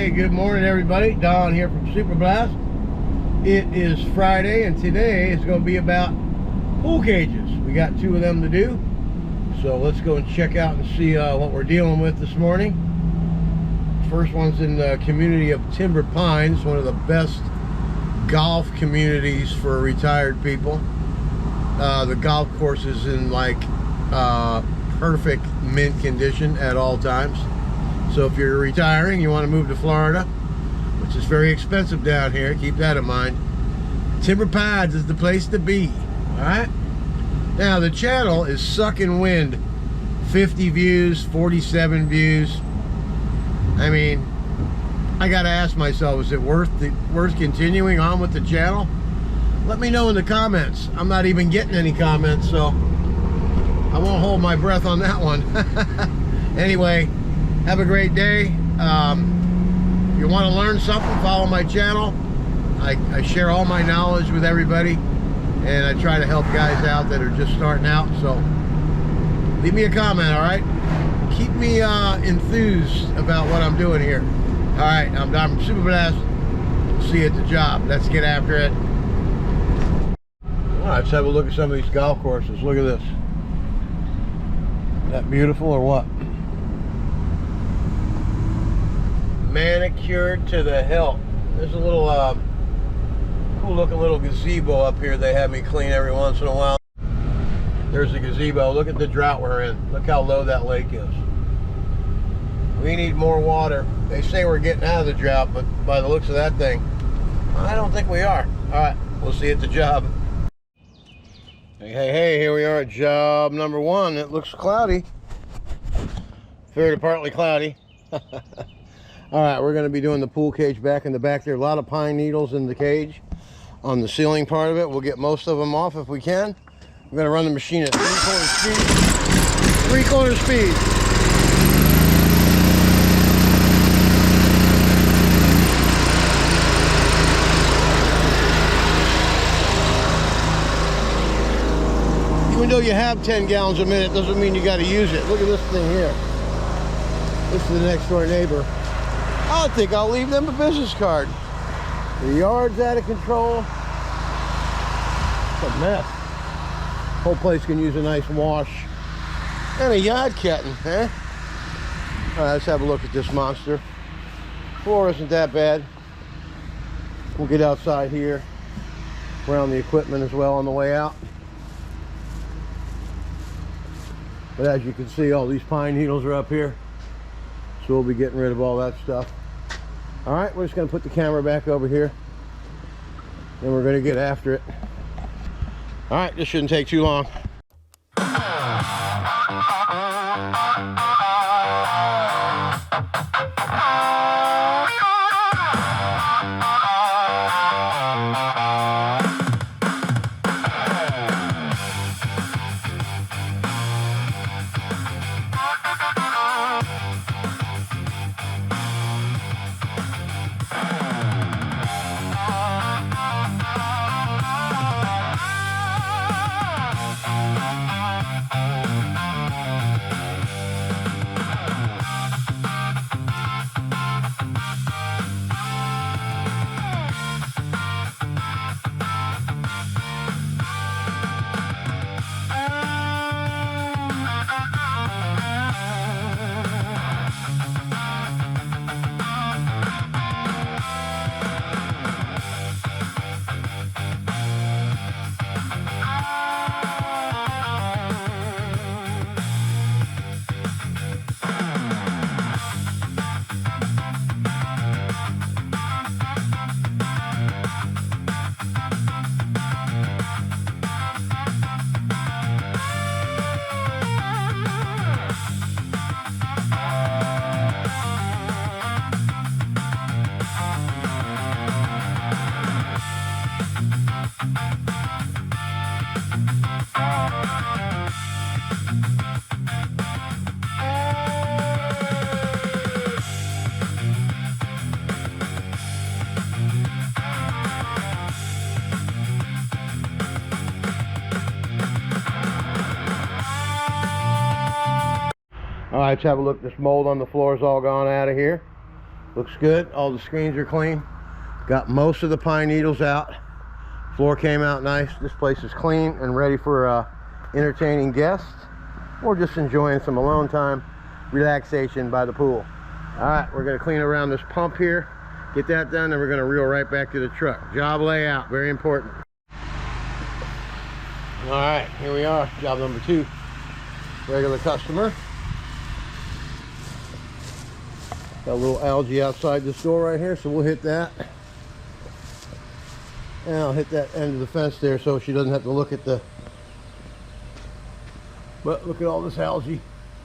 Hey, good morning everybody. Don here from Super Blast. It is Friday and today is going to be about pool cages. We got 2 of them to do. So let's go and check out and see what we're dealing with this morning. First one's in the community of Timber Pines, one of the best golf communities for retired people. The golf course is in like perfect mint condition at all times. So if you're retiring, you want to move to Florida, which is very expensive down here, keep that in mind. Timber Pines is the place to be. Alright? Now the channel is sucking wind. 50 views, 47 views. I mean, I gotta ask myself, is it worth continuing on with the channel? Let me know in the comments. I'm not even getting any comments, so I won't hold my breath on that one. Anyway, have a great day. If you want to learn something, follow my channel. I share all my knowledge with everybody, and I try to help guys out that are just starting out. So leave me a comment, all right? Keep me enthused about what I'm doing here. All right, I'm Don from Super Blast. See you at the job. Let's get after it. All right, let's have a look at some of these golf courses. Look at this. Isn't that beautiful or what? Manicured to the hilt. There's a little cool looking little gazebo up here they have me clean every once in a while. There's a gazebo. Look at the drought we're in. Look how low that lake is. We need more water. They say we're getting out of the drought, but by the looks of that thing, I don't think we are. Alright, we'll see you at the job. Hey, here we are at job number 1. It looks cloudy. Fair to partly cloudy. Alright, we're going to be doing the pool cage back in the back there. A lot of pine needles in the cage on the ceiling part of it. We'll get most of them off if we can. I'm going to run the machine at 3/4 speed. 3/4 speed. Even though you have 10 gallons a minute, doesn't mean you got to use it. Look at this thing here. This is the next door neighbor. I think I'll leave them a business card. The yard's out of control. It's a mess. Whole place can use a nice wash. And a yard cutting, eh? All right, let's have a look at this monster. Floor isn't that bad. We'll get outside here, around the equipment as well on the way out. But as you can see, all these pine needles are up here. So we'll be getting rid of all that stuff. All right, we're just gonna put the camera back over here and we're gonna get after it. All right, this shouldn't take too long. All right, let's have a look. This mold on the floor is all gone out of here. Looks good. All the screens are clean. Got most of the pine needles out. Floor came out nice. This place is clean and ready for entertaining guests or just enjoying some alone time, relaxation by the pool. All right, we're gonna clean around this pump here, get that done, and we're gonna reel right back to the truck. Job layout, very important. All right, here we are, job number 2. Regular customer. Got a little algae outside this door right here, so we'll hit that. And I'll hit that end of the fence there so she doesn't have to look at the... But look at all this algae.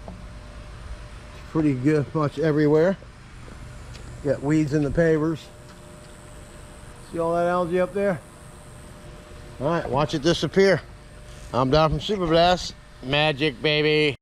It's pretty good, much everywhere. Got weeds in the pavers. See all that algae up there? All right, watch it disappear. I'm Don from Super Blast. Magic, baby.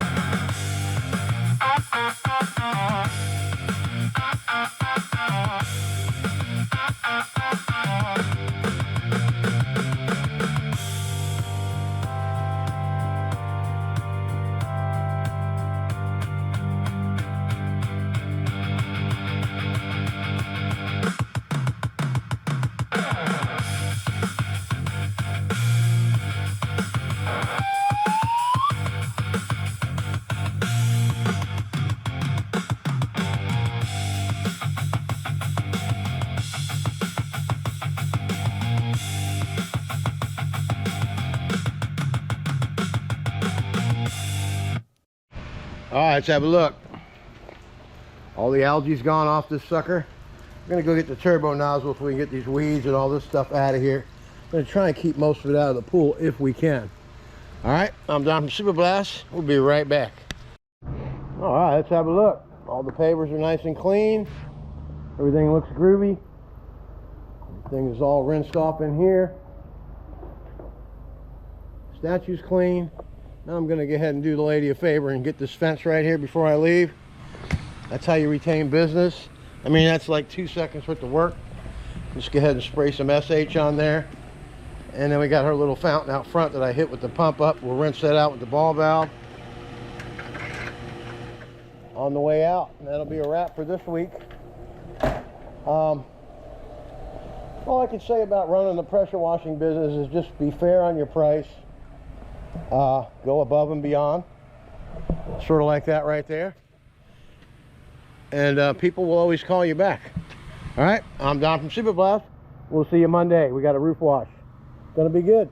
All right, let's have a look. All the algae's gone off this sucker. I'm gonna go get the turbo nozzle so we can get these weeds and all this stuff out of here. I'm gonna try and keep most of it out of the pool if we can. All right, I'm Don from Super Blast. We'll be right back. All right, let's have a look. All the pavers are nice and clean. Everything looks groovy. Everything is all rinsed off in here. Statue's clean. Now I'm gonna go ahead and do the lady a favor and get this fence right here before I leave. That's how you retain business. I mean, that's like 2 seconds worth of work. Just go ahead and spray some SH on there. And then we got her little fountain out front that I hit with the pump up. We'll rinse that out with the ball valve on the way out. And that'll be a wrap for this week. All I can say about running the pressure washing business is just be fair on your price. Go above and beyond. Sort of like that right there. And people will always call you back. All right, I'm Don from Super Blast. We'll see you Monday. We got a roof wash. Gonna be good.